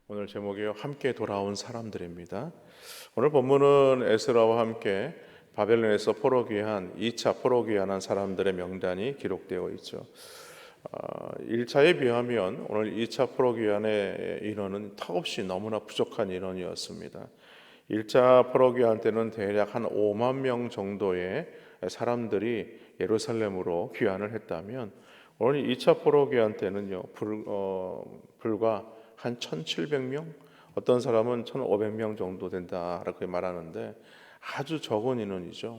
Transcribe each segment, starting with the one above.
오늘 제목이 함께 돌아온 사람들입니다. 오늘 본문은 에스라와 함께 바벨론에서 포로 귀환 2차 포로 귀환한 사람들의 명단이 기록되어 있죠. 1차에 비하면 오늘 2차 포로 귀환의 인원은 턱없이 너무나 부족한 인원이었습니다. 1차 포로 귀환 때는 대략 한 5만 명 정도의 사람들이 예루살렘으로 귀환을 했다면 오늘 2차 포로 귀환 때는요 불과 한 1,700명, 어떤 사람은 1,500명 정도 된다라고 말하는데 아주 적은 인원이죠.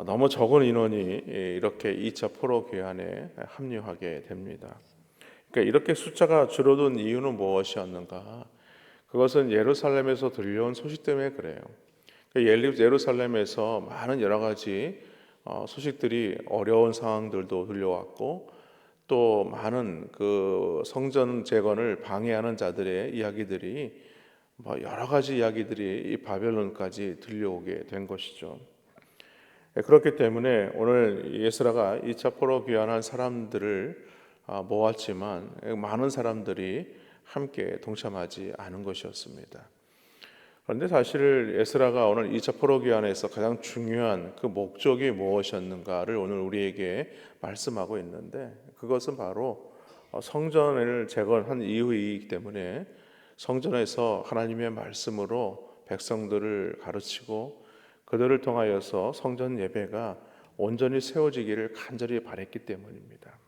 너무 적은 인원이 이렇게 2차 포로 귀환에 합류하게 됩니다. 그러니까 이렇게 숫자가 줄어든 이유는 무엇이었는가? 그것은 예루살렘에서 들려온 소식 때문에 그래요. 예루살렘에서 많은 여러 가지 소식들이 어려운 상황들도 들려왔고 또 많은 그 성전 재건을 방해하는 자들의 이야기들이 여러 가지 이야기들이 이 바벨론까지 들려오게 된 것이죠. 그렇기 때문에 오늘 에스라가 2차 포로 귀환한 사람들을 모았지만 많은 사람들이 함께 동참하지 않은 것이었습니다. 그런데 사실 에스라가 오늘 2차 포로 귀환에서 가장 중요한 그 목적이 무엇이었는가를 오늘 우리에게 말씀하고 있는데 그것은 바로 성전을 재건한 이후이기 때문에 성전에서 하나님의 말씀으로 백성들을 가르치고 그들을 통하여서 성전 예배가 온전히 세워지기를 간절히 바랬기 때문입니다.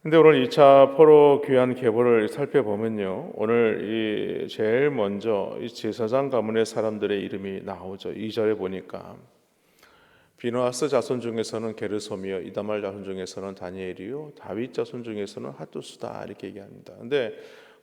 근데 오늘 2차 포로 귀환 계보를 살펴보면요, 오늘 이 제일 먼저 이 제사장 가문의 사람들의 이름이 나오죠. 2절에 보니까 비누아스 자손 중에서는 게르솜이요, 이다말 자손 중에서는 다니엘이요, 다윗 자손 중에서는 핫두스다 이렇게 얘기합니다. 근데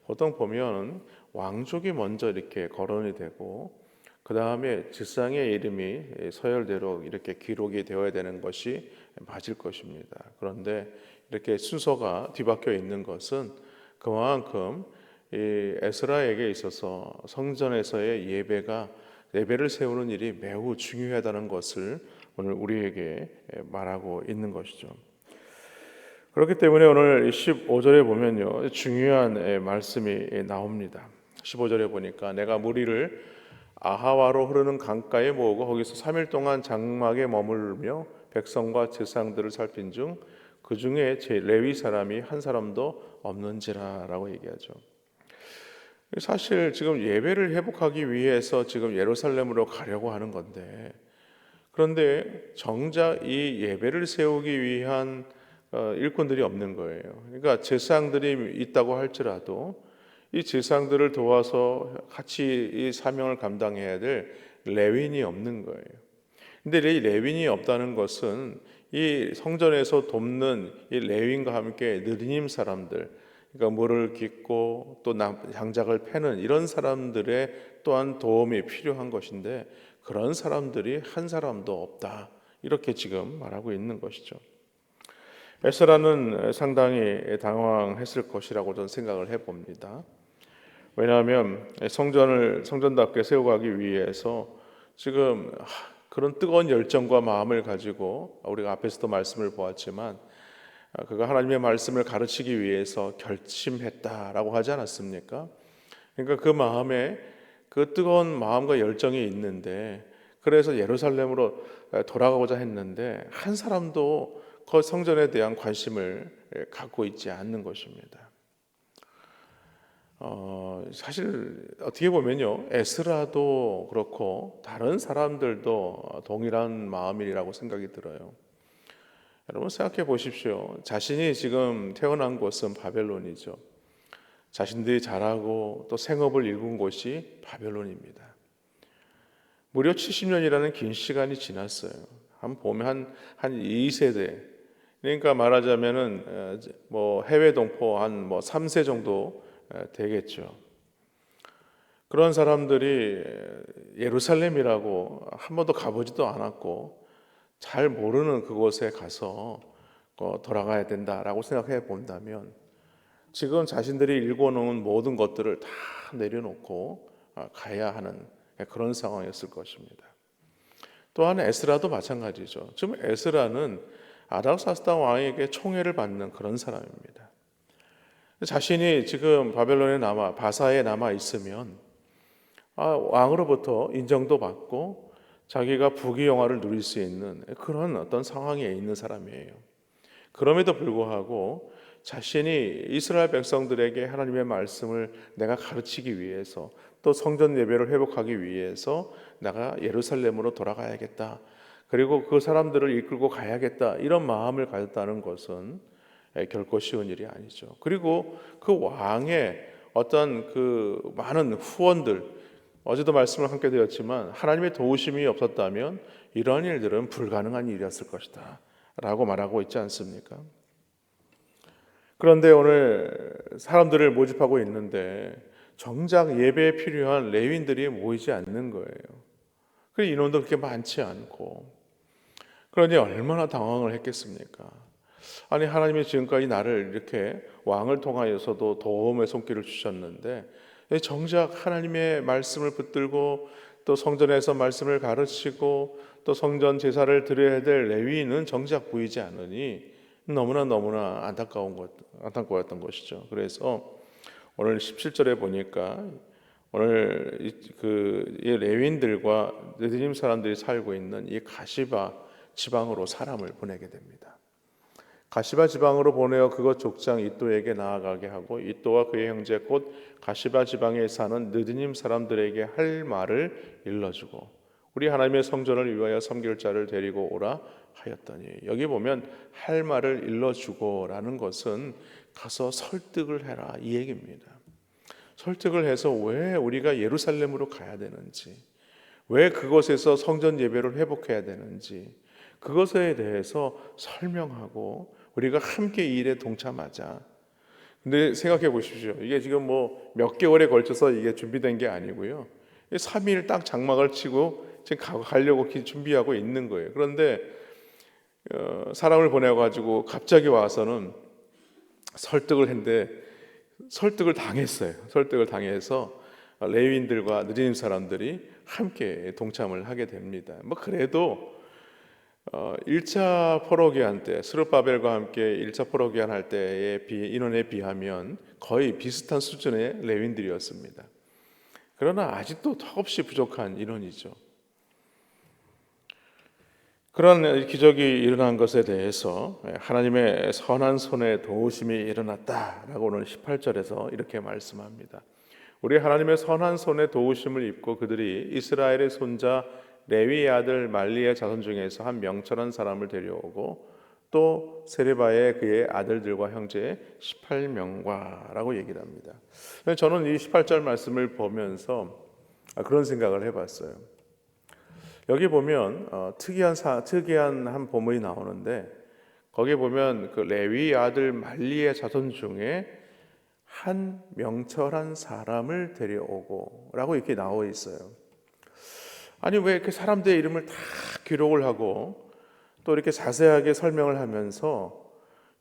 보통 보면 왕족이 먼저 이렇게 거론이 되고 그 다음에 제사장의 이름이 서열대로 이렇게 기록이 되어야 되는 것이 맞을 것입니다. 그런데 이렇게 순서가 뒤바뀌어 있는 것은 그만큼 이 에스라에게 있어서 성전에서의 예배를 세우는 일이 매우 중요하다는 것을 오늘 우리에게 말하고 있는 것이죠. 그렇기 때문에 오늘 15절에 보면요, 중요한 말씀이 나옵니다. 15절에 보니까 내가 무리를 아하와로 흐르는 강가에 모으고 거기서 3일 동안 장막에 머물며 백성과 제사장들을 살핀 중 그 중에 제 레위 사람이 한 사람도 없는지라라고 얘기하죠. 사실 지금 예배를 회복하기 위해서 지금 예루살렘으로 가려고 하는 건데 그런데 정작 이 예배를 세우기 위한 일꾼들이 없는 거예요. 그러니까 제사장들이 있다고 할지라도 이 제사장들을 도와서 같이 이 사명을 감당해야 될 레위인이 없는 거예요. 근데 이 레위인이 없다는 것은 이 성전에서 돕는 이 레위인과 함께 느리님 사람들, 그러니까 물을 깃고 또 장작을 패는 이런 사람들의 또한 도움이 필요한 것인데 그런 사람들이 한 사람도 없다. 이렇게 지금 말하고 있는 것이죠. 에스라는 상당히 당황했을 것이라고 저는 생각을 해봅니다. 왜냐하면 성전답게 세워가기 위해서 지금 그런 뜨거운 열정과 마음을 가지고 우리가 앞에서도 말씀을 보았지만 그가 하나님의 말씀을 가르치기 위해서 결심했다라고 하지 않았습니까? 그러니까 그 마음에 그 뜨거운 마음과 열정이 있는데 그래서 예루살렘으로 돌아가고자 했는데 한 사람도 그 성전에 대한 관심을 갖고 있지 않는 것입니다. 사실 어떻게 보면요, 에스라도 그렇고 다른 사람들도 동일한 마음이라고 생각이 들어요. 여러분 생각해 보십시오. 자신이 지금 태어난 곳은 바벨론이죠. 자신들이 자라고 또 생업을 이룬 곳이 바벨론입니다. 무려 70년이라는 긴 시간이 지났어요. 한 보면 한 2세대. 그러니까 말하자면은 뭐 해외 동포 한 3세 정도 되겠죠. 그런 사람들이 예루살렘이라고 한 번도 가보지도 않았고 잘 모르는 그곳에 가서 돌아가야 된다라고 생각해 본다면 지금 자신들이 읽어놓은 모든 것들을 다 내려놓고 가야 하는 그런 상황이었을 것입니다. 또한 에스라도 마찬가지죠. 지금 에스라는 아닥사스다 왕에게 총애를 받는 그런 사람입니다. 자신이 지금 바벨론에 남아 바사에 남아 있으면 왕으로부터 인정도 받고 자기가 부귀영화를 누릴 수 있는 그런 어떤 상황에 있는 사람이에요. 그럼에도 불구하고 자신이 이스라엘 백성들에게 하나님의 말씀을 내가 가르치기 위해서 또 성전 예배를 회복하기 위해서 내가 예루살렘으로 돌아가야겠다. 그리고 그 사람들을 이끌고 가야겠다. 이런 마음을 가졌다는 것은 결코 쉬운 일이 아니죠. 그리고 그 왕의 어떤 그 많은 후원들, 어제도 말씀을 함께 드렸지만 하나님의 도우심이 없었다면 이런 일들은 불가능한 일이었을 것이다 라고 말하고 있지 않습니까? 그런데 오늘 사람들을 모집하고 있는데 정작 예배에 필요한 레위인들이 모이지 않는 거예요. 그 인원도 그렇게 많지 않고, 그러니 얼마나 당황을 했겠습니까? 아니, 하나님이 지금까지 나를 이렇게 왕을 통하여서도 도움의 손길을 주셨는데 정작 하나님의 말씀을 붙들고 또 성전에서 말씀을 가르치고 또 성전 제사를 드려야 될 레위인은 정작 보이지 않으니 너무나 안타까웠던 것이죠. 그래서 오늘 17절에 보니까 오늘 이 레위인들과 느디님 사람들이 살고 있는 이 가시바 지방으로 사람을 보내게 됩니다. 가시바 지방으로 보내어 그것 족장 이또에게 나아가게 하고 이또와 그의 형제 곧 가시바 지방에 사는 느디님 사람들에게 할 말을 일러주고 우리 하나님의 성전을 위하여 섬길 자를 데리고 오라 하였더니, 여기 보면 할 말을 일러주고라는 것은 가서 설득을 해라 이 얘기입니다. 설득을 해서 왜 우리가 예루살렘으로 가야 되는지, 왜 그곳에서 성전 예배를 회복해야 되는지 그것에 대해서 설명하고 우리가 함께 이 일에 동참하자. 근데 생각해 보십시오. 이게 지금 뭐 몇 개월에 걸쳐서 이게 준비된 게 아니고요. 3일 딱 장막을 치고 지금 가려고 준비하고 있는 거예요. 그런데 사람을 보내가지고 갑자기 와서는 설득을 했는데 설득을 당했어요. 설득을 당해서 레위인들과 느리님 사람들이 함께 동참을 하게 됩니다. 뭐 그래도 1차 포로기한 때 스룹바벨과 함께 1차 포로기한 할 때의 인원에 비하면 거의 비슷한 수준의 레위인들이었습니다. 그러나 아직도 턱없이 부족한 인원이죠. 그런 기적이 일어난 것에 대해서 하나님의 선한 손에 도우심이 일어났다라고 오늘 18절에서 이렇게 말씀합니다. 우리 하나님의 선한 손에 도우심을 입고 그들이 이스라엘의 손자 레위의 아들 말리의 자손 중에서 한 명철한 사람을 데려오고 또 세레바의 그의 아들들과 형제 18명과라고 얘기를 합니다. 저는 이 18절 말씀을 보면서 그런 생각을 해봤어요. 여기 보면 특이한 한 보물이 나오는데 거기 보면 그 레위 아들 말리의 자손 중에 한 명철한 사람을 데려오고라고 이렇게 나와 있어요. 아니 왜 이렇게 사람들의 이름을 다 기록을 하고 또 이렇게 자세하게 설명을 하면서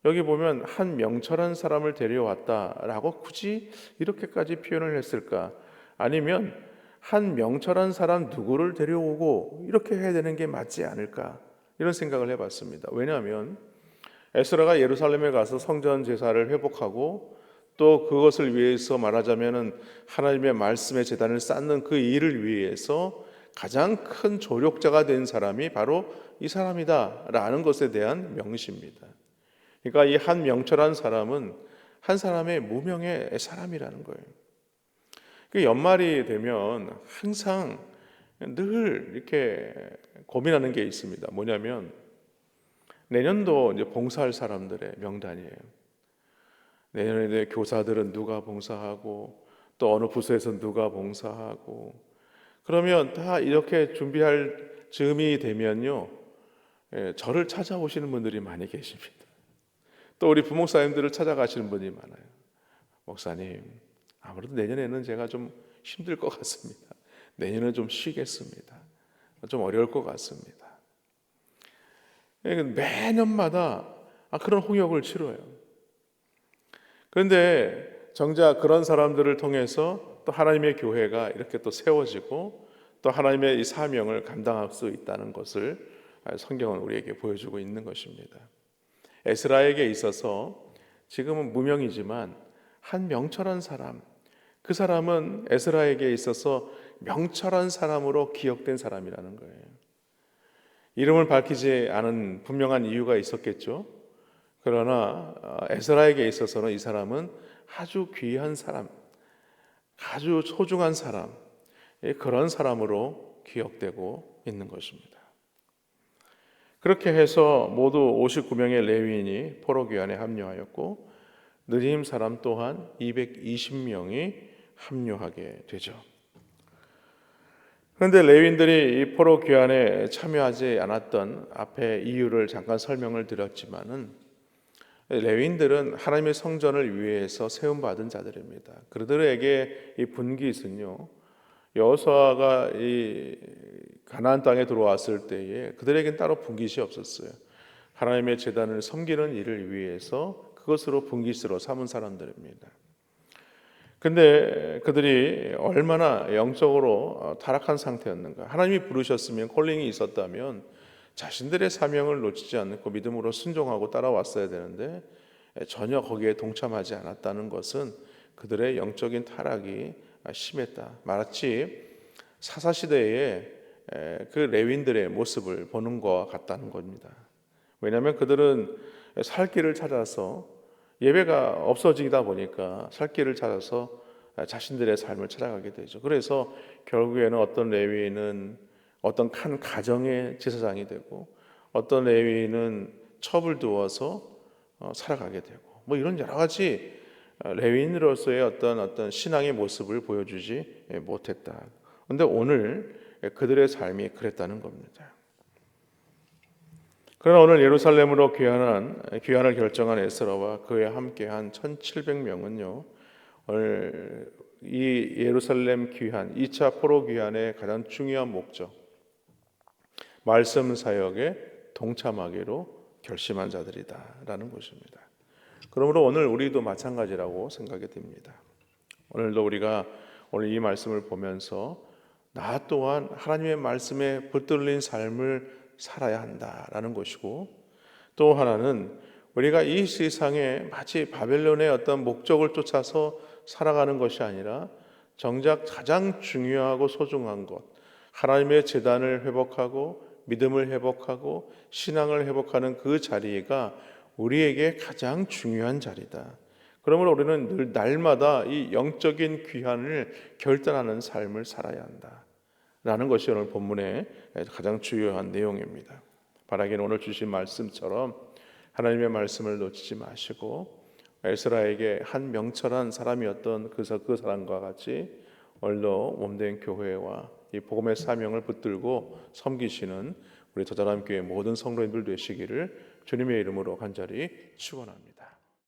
여기 보면 한 명철한 사람을 데려왔다라고 굳이 이렇게까지 표현을 했을까? 아니면 한 명철한 사람 누구를 데려오고 이렇게 해야 되는 게 맞지 않을까? 이런 생각을 해봤습니다. 왜냐하면 에스라가 예루살렘에 가서 성전 제사를 회복하고 또 그것을 위해서 말하자면은 하나님의 말씀의 제단을 쌓는 그 일을 위해서 가장 큰 조력자가 된 사람이 바로 이 사람이다라는 것에 대한 명시입니다. 그러니까 이 한 명철한 사람은 한 사람의 무명의 사람이라는 거예요. 그 연말이 되면 항상 늘 이렇게 고민하는 게 있습니다. 뭐냐면 내년도 이제 봉사할 사람들의 명단이에요. 내년에 교사들은 누가 봉사하고 또 어느 부서에서 누가 봉사하고 그러면 다 이렇게 준비할 즈음이 되면요, 저를 찾아오시는 분들이 많이 계십니다. 또 우리 부목사님들을 찾아가시는 분이 많아요. 목사님, 아무래도 내년에는 제가 좀 힘들 것 같습니다. 내년은 좀 쉬겠습니다. 좀 어려울 것 같습니다. 매년마다 그런 홍역을 치러요. 그런데 정작 그런 사람들을 통해서 또 하나님의 교회가 이렇게 또 세워지고 또 하나님의 이 사명을 감당할 수 있다는 것을 성경은 우리에게 보여주고 있는 것입니다. 에스라에게 있어서 지금은 무명이지만 한 명철한 사람, 그 사람은 에스라에게 있어서 명철한 사람으로 기억된 사람이라는 거예요. 이름을 밝히지 않은 분명한 이유가 있었겠죠. 그러나 에스라에게 있어서는 이 사람은 아주 귀한 사람, 아주 소중한 사람, 그런 사람으로 기억되고 있는 것입니다. 그렇게 해서 모두 59명의 레위인이 포로귀환에 합류하였고 느림 사람 또한 220명이 합류하게 되죠. 그런데 레위인들이 이 포로귀환에 참여하지 않았던 앞에 이유를 잠깐 설명을 드렸지만은 레위인들은 하나님의 성전을 위해서 세움받은 자들입니다. 그들에게 이 분깃은요, 여호수아가 이 가나안 땅에 들어왔을 때에 그들에겐 따로 분깃이 없었어요. 하나님의 제단을 섬기는 일을 위해서 그것으로 분깃으로 삼은 사람들입니다. 근데 그들이 얼마나 영적으로 타락한 상태였는가. 하나님이 부르셨으면, 콜링이 있었다면 자신들의 사명을 놓치지 않고 믿음으로 순종하고 따라왔어야 되는데 전혀 거기에 동참하지 않았다는 것은 그들의 영적인 타락이 심했다. 마치 사사시대에 그 레위인들의 모습을 보는 것과 같다는 겁니다. 왜냐하면 그들은 살 길을 찾아서, 예배가 없어지다 보니까 살 길을 찾아서 자신들의 삶을 찾아가게 되죠. 그래서 결국에는 어떤 레위인은 어떤 한 가정의 제사장이 되고 어떤 레위인은 첩을 두어서 살아가게 되고 뭐 이런 여러 가지 레위인으로서의 어떤 신앙의 모습을 보여주지 못했다. 그런데 오늘 그들의 삶이 그랬다는 겁니다. 그러나 오늘 예루살렘으로 귀환을 결정한 에스라와 그에 함께한 1,700명은요, 오늘 이 예루살렘 귀환, 2차 포로 귀환의 가장 중요한 목적, 말씀 사역에 동참하기로 결심한 자들이다라는 것입니다. 그러므로 오늘 우리도 마찬가지라고 생각이 됩니다. 오늘도 우리가 오늘 이 말씀을 보면서 나 또한 하나님의 말씀에 붙들린 삶을 살아야 한다라는 것이고, 또 하나는 우리가 이 세상에 마치 바벨론의 어떤 목적을 쫓아서 살아가는 것이 아니라 정작 가장 중요하고 소중한 것, 하나님의 제단을 회복하고 믿음을 회복하고 신앙을 회복하는 그 자리가 우리에게 가장 중요한 자리다. 그러므로 우리는 늘 날마다 이 영적인 귀환을 결단하는 삶을 살아야 한다 라는 것이 오늘 본문의 가장 주요한 내용입니다. 바라기는 오늘 주신 말씀처럼 하나님의 말씀을 놓치지 마시고 에스라에게 한 명철한 사람이었던 그 사람과 같이 오늘도 몸된 교회와 이 복음의 사명을 붙들고 섬기시는 우리 더자람 교회 모든 성도님들 되시기를 주님의 이름으로 간절히 축원합니다.